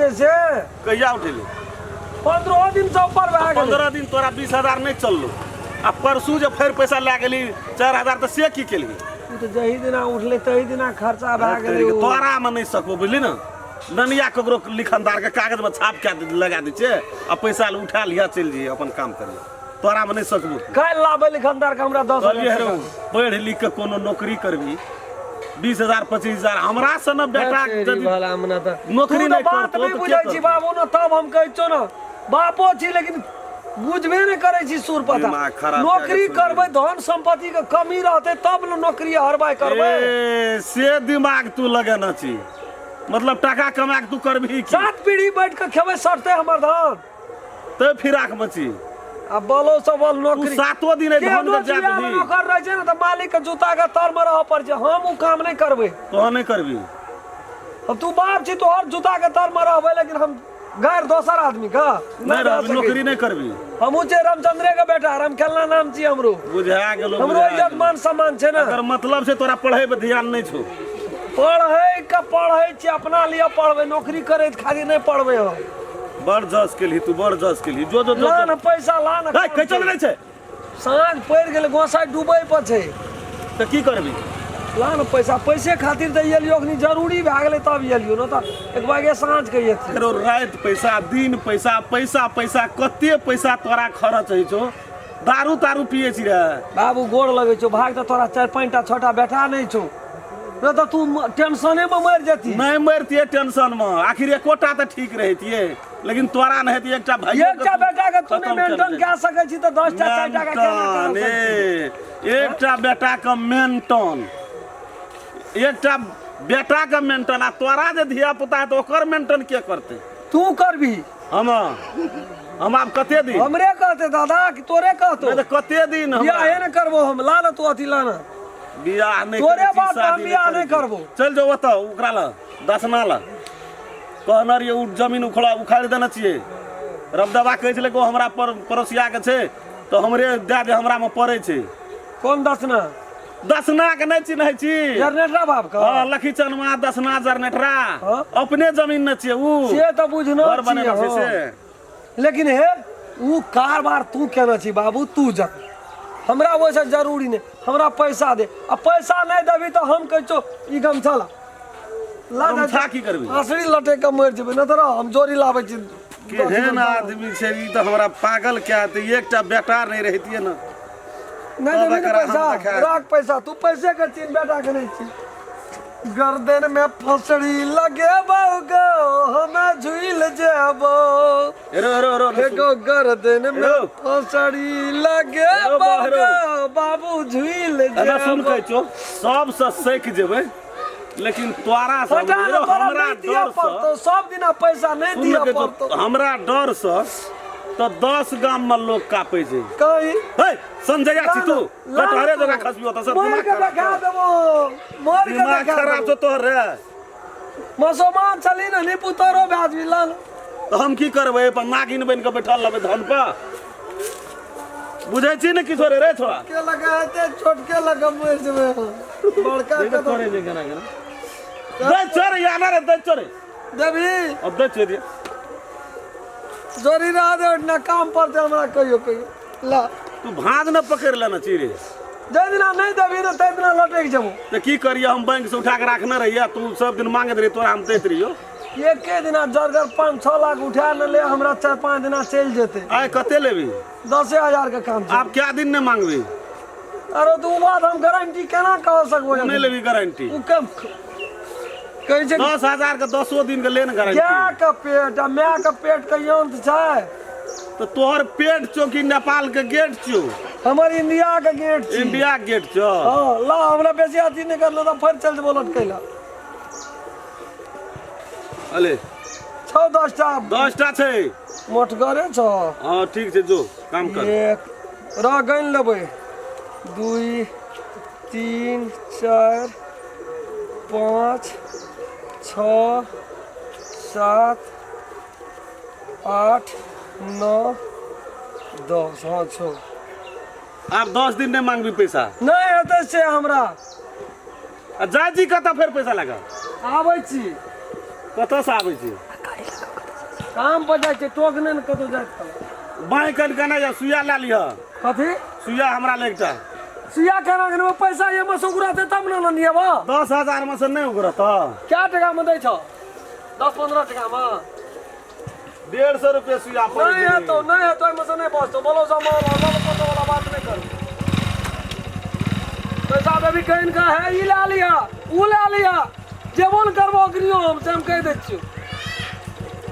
उठेलिए से कहिया उठेली 15 दिन से ऊपर भए गेल 15 दिन तोरा 20,000 नहीं चललो आ परसू जब फिर पैसा ला गेली 4,000 तो से की केली तो जही दिना उठले तही दिना खर्चा भए गेलै तोरा में नहीं सकबो बुझली ना ननिया ककरो लिखनदार के कागज में छाप के लगा दै छै आ पैसा उठा लिया चल जी अपन काम करिए तोरा में नहीं सकबो काल लाबे लिखनदार के हमरा 10 पढ़ लिख के कोनो नौकरी करबी 20,000 25,000 हमरा से न बेटा नौकरी नहीं बात नहीं बुझै छी बाबू न तब हम कहै छौ न बापो छी लेकिन बुझबे नहीं करे छी सुर पता नौकरी करबै धन संपत्ति के कमी रहते तब न नौकरी हरबाई करबै से दिमाग तू लगाना छी मतलब टका कमा के तू करबी सात पीढ़ी बैठ के खेबै सटते हमर धन ते फिराक मची अब बोलो सबल नौकरी सातों दिन धन के जात दी नौकर रह छै न त मालिक के जूता के तर में रह पर छै हम उ काम नहीं करबै तो नहीं करबी अब तू बाप छी तो हर जूता के तर में रहबै लेकिन हम गैर दोसर आदमी का नहीं रहबी नौकरी नहीं करबी हमहू छै रामचंद्रे के बेटा राम खेलना नाम छी हमरो बुझा गेलो हमरो इज्जत मान सम्मान छै न अगर मतलब से तोरा पढ़ाई पे ध्यान नहीं छौ पढ़ै छी अपना लिए पढ़बै नौकरी करे खातिर नहीं पढ़बै हो बड़ जस के ली तू बड़ जस के ली जो जो ला न पैसा ला न कह चल नहीं छै साँझ पड़ गेल गोसाई डूबै पर छै तो की करबी ला न पैसे खातिर त एलियो अखनी जरूरी भए गेलै तब एलियो न त एक बागे साँझ के एथिन फेरो रात पैसा दिन पैसा पैसा पैसा कते पैसा तोरा खर्च होइ छौ दारू तारू पिए छी रे बाबू गोड़ लगै छौ भाग त तोरा 4-5 टा 6 टा बेटा नहीं छौ न त तू टेंशने में मर जेती नहीं मरतिए टेंशन में आखिर एकोटा त ठीक रहतिए लेकिन तोरा न हेती एकटा भाई एकटा बेटा के तू नहीं मेंटेन क सकै छी त 10 टा 4 टा के केना कर एकटा बेटा के मेंटेन एकटा बेटा के मेंटेन आ तोरा जे धिया पुता तो ओकर मेंटेन के करते तू करबी हम आप कते दिन हमरे कहते दादा कि तोरे कहतो नहीं तो कते दिन हम बियाह न करबो हम ला न तू अथी ला न बियाह नहीं तोरे बाप हम बियाह नहीं करबो चल जो ओत ओकरा ला दसना ला कहनर ये जमीन उखाड़ देना चाहिए रबदबा कहै छले को हमरा पर पड़ोसिया के छै तो हमरे दे दे हमरा में पड़ै छै कौन दसना के नहीं चिन्है छी जनरेटरा बाप का हां लखी चनमा दसना जनरेटरा अपने जमीन न छै उ से त बुझनो घर बनेना छै से लेकिन हे उ कारबार तू केना छी बाबू तू जा हमरा वैसे जरूरी नहीं हमरा पैसा दे आ पैसा नहीं देबी तो हम कहै छौ ई गमछा ला गमछा की करबी आसरी लटे के मर जेबे न त हम जोरी लाबै छी केहन आदमी छै ई त हमरा पागल क्या त एकटा बेटा नहीं रहतिए न नहीं देबी पैसा राख पैसा तू पैसे के तीन बेटा के नहीं छी गर्दन में फसड़ी लगे बागो हम झुइल जेबो रो रो रो एगो गर्दन में फसड़ी लगे बागो बाबू झुइल जेबो सुन कहै छौ सब से सीख जेबै लेकिन तोरा सब हमरा डर से सब दिना पैसा नहीं दिया पड़तो हमरा डर से तो 10 गाम में लोग कापै छै कहीं हे संजय छी तू कटहरे जगह खसबियो त सब मोर के देखा देबो मोर के देखा खराब छ तोहर रे मुसलमान चली न नी पुतरो ब्याज मिलन तो हम की करबै पर नागिन बन के बैठल रहबै धन पर बुझै छी न किछो रे छोड़ा के लगाते छोटके लगा मर जेबे बड़का के करे जे केना केना दे चोर याना रे दे चोर देबी अब दे चोर जोरी रहा दे ना काम पर दे हमरा कहियो ला तू भांज न पकड़ लेना चिरे जे दिना नहीं देबी न ते दिना लटक जेबो तो की करिए हम बैंक से उठा के रखने रहिए तू सब दिन मांगत रही तोरा हम देत रहियो एके दिना जरगर 5-6 लाख उठा न ले हमरा 4-5 दिना चल जेते आय कते लेबी 10,000 का काम छै आप क्या दिन ने मांगबी अरे तू बात हम गारंटी केना कह सकबो नहीं लेबी गारंटी उ कम कहै छै 10,000 के 10 दिन के लेन गारंटी क्या का पेट आ माय का पेट के अंत छै तो तोहर पेट चौकी नेपाल के गेट छौ हमर इंडिया के गेट छी इंडिया गेट छौ हां ला हमरा बेसी अथी नहीं करलो त फिर चल जेबो लटकैला अले 6-10 टा 10 टा छै मोटगरे छ हां ठीक छै जो काम कर एक रह गइन लेबै 2 3 4 5 6 7 8 9 10 हाँ छो आप 10 दिन नहीं मांगबी पैसा नहीं हेतै से हमरा जाजी कत फिर पैसा लगा आबै छी कत से आबै छी काम पर जाए टोकने ने कतो जाए बाई कन कना या सुइया ला लिया कथी सुइया हमरा लेकटा सुइया केना के में पैसा ये में सुगुराते तब न नियबा 10,000 में से नहीं उगरत क्या टका में दै छ 10-15 टका में 150 रुपये सुइया पड़ नहीं है तो में से नहीं बचतो बोलो जमा वाला बात नहीं करो पैसा अभी कहीं का है ई ला लिया ऊ ला लिया जेबन करबो अग्रियो हम कह दै छियो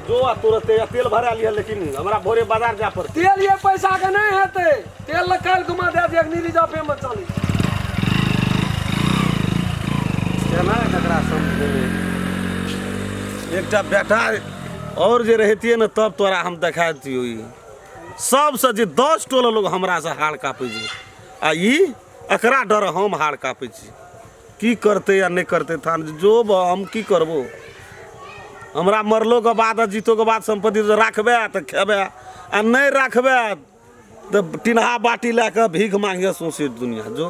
जो आ तुरंत या तेल भरा लिया लेकिन हमरा भोरे बाजार जा पड़ते तेल ये पैसा के नहीं हेते तेल काल घुमा दे दिया नीली जा पे मत चली केना ककरा समझे एकटा बेटा और जे रहतिए न तब तोरा हम देखा दियो ई सबसे जे 10 टोला लोग हमरा से हाड़ कापे छै आ ई एकरा डर हम हाड़ कापे छी की करते या नहीं करते थान जो हम की करबो हमरा मरलो के बाद जीतो के बाद संपत्ति राखबे तो खेबे आ नहीं राखबे तो टिन्हा बाटी लेके भीख मांगे सोचे दुनिया जो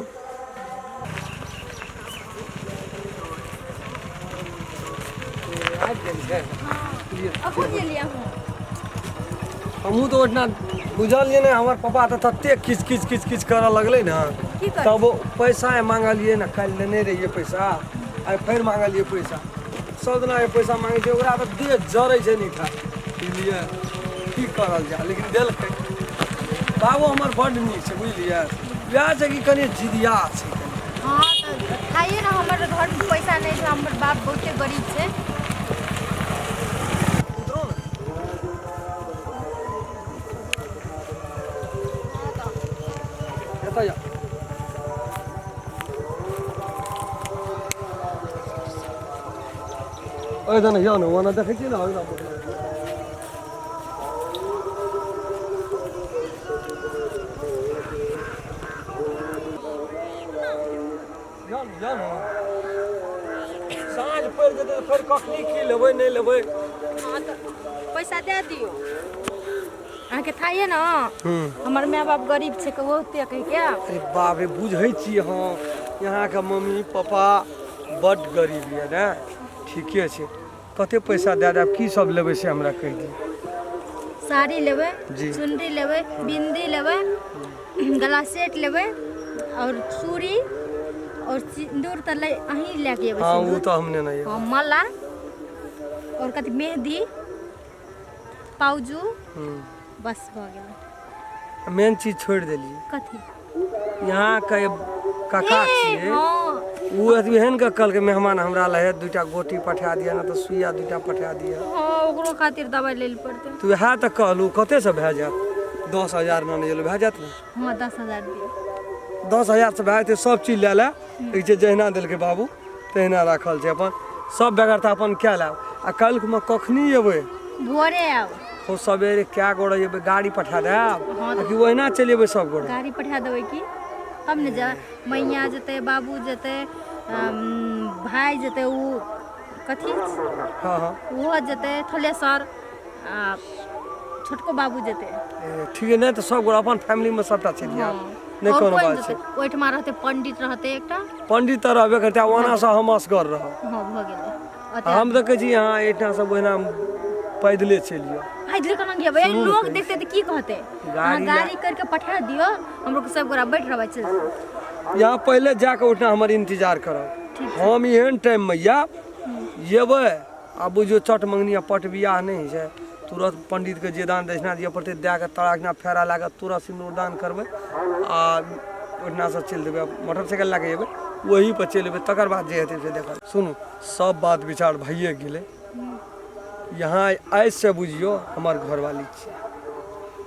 हमहू तो उतना बुझलिए ना हमार पापा तो तत्ते किच कर लगले ना तब पैसा मांगलिए ना कल लेने रहिए पैसा आ फिर मांगलिए पैसा सब दिना पैसा मांगे छै ओकरा तो देह जरै छै नहीं था बुझलिए की करल जा लेकिन देलकै बाबू हमर बड़ नीक छै बुझलिए वएह छै कि कनी जिदिया छै हाँ तो खाइए ना हमारे घर में पैसा नहीं है हमारे बाप बहुते गरीब है ओइदन या न वना देखै छी ना ओइदन या न साँझ पड़ जेतै तऽ फेर कखनी की लेबै नहीं लेबै हाँ तो पैसा दे दियो अहाँके थाइए ना हमार माय बाप गरीब छै के ओते कह क्या अरे बाप रे बुझै छी हाँ यहाँ के मम्मी पापा बड गरीब ये ना ठीके छै कते पैसा दे देब की सब लेबै से हमरा कहि दी साड़ी लेबै जी चुनरी लेबै बिंदी लेबै गला सेट लेबै और चूड़ी और सिंदूर त ले अहीं लेके एबै हाँ वो तो हमने नहीं हाँ माला और कथी मेहंदी पाउजू बस भ गेल मेन चीज छोड़ देलिए कथी यहाँ के काका छिए वो एहन के कल के मेहमान हमरा लहे दूटा गोटी पठा दिया ना तो सुइया दूटा पठा दिया हाँ ओकरो खातिर दवाई ले पड़ते तू है तो कहलू कते से भए जात 10,000 न ले भए जात ना हाँ 10,000 दियो 10,000 से भए सब चीज ले एक जे जहिना देलके बाबू तहिना राखल छै अपन सब बेगर त अपन क्या लाब आ कल में कखनी एबै भोरे आउ हो सवेरे क्या गोड़ एबै गाड़ी पठा देब हाँ कि ओहिना चलि एबै सब गोड़ गाड़ी पठा देबै की तब ने जा मैया जेतै बाबू जेतै भाई जेतै उ कथी हाँ हाँ वो जेतै थलेसर आ छोटको बाबू जेतै ठीक है नहीं तो सब गोड़ अपन फैमिली में सबटा चलि आब नहीं कोनो बात छै ओइठमा रहतै पंडित रहतै एकटा पंडित त रहबे करतै ओना से हम असगर रह हाँ भ गेलै हम देखै छी यहाँ एठा सब ओहिना पैदले चलियो पैदले केना गेबै लोग देखते त की कहतै गाड़ी करके पठा दियो हमरो सब गोरा बैठ रहबै चल यहाँ पहले जाके उठना हमारे इंतजार करब हम एहन टाइम में एबै आ बुझियो चट मंगनी पट बियाह नहीं छै तुरंत पंडित के जे दान दक्षिणा दिए पड़ते दे के तड़ाकना फेरा लागत तुरंत सिंदूर दान करबै आ ओहिना से चलि देबै मोटरसाइकिल लए के एबै वही पर चलि एबै तकर बाद जे हेतै से देखब सुनू सब बात विचार भइए गेलै यहाँ आज से बुझियो हमार घरवाली छी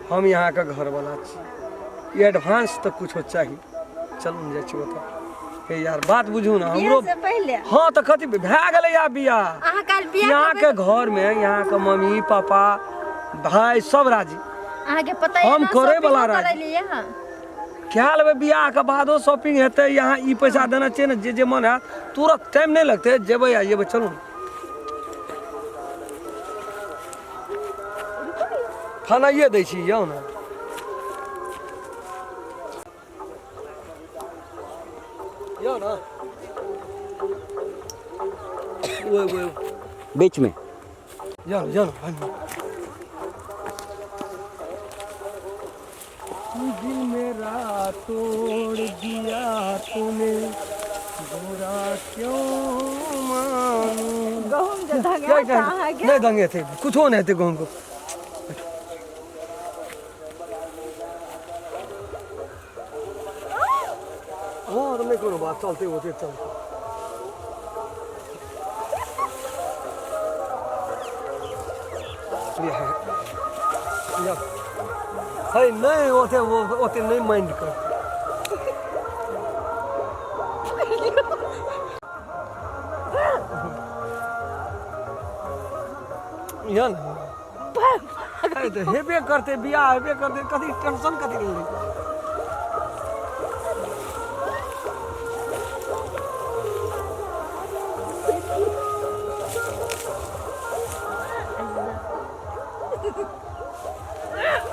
हम यहाँ के घरवाला छी ये एडवांस तो कुछ चाहिए चलू जाइ छी ओतऽ हे यार बात बुझू ना हमरो पहले हाँ तो कथी भए गेलै या बियाह अहाँ काल बियाह यहाँ के घर में यहाँ के मम्मी पापा भाई सब राजी अहाँ के पता हम करे वाला राजी क्या लेबै बियाह के बादो शॉपिंग हेतै यहाँ ई पैसा देना चाहिए ना जे मन है तुरंत टाइम नहीं लगते जेबै आ जेबै चलू खाना ये दै छी यौ ना यो ना बीच में जाओ जाओ दिल मेरा तोड़ दिया तूने, बुरा क्यों मानूं। गहूम जो क्या धंगा क्या कहाँ है नहीं दंगे थे, कुछ हो नहीं थे गहूम को। हाँ तो नहीं करो बात, चलते होते चलते। या है नहीं होते, वो होते नहीं माइंड करते। या ना अरे तो हेबे करते, बियाह हेबे करते, कथी टेंशन कथी ले।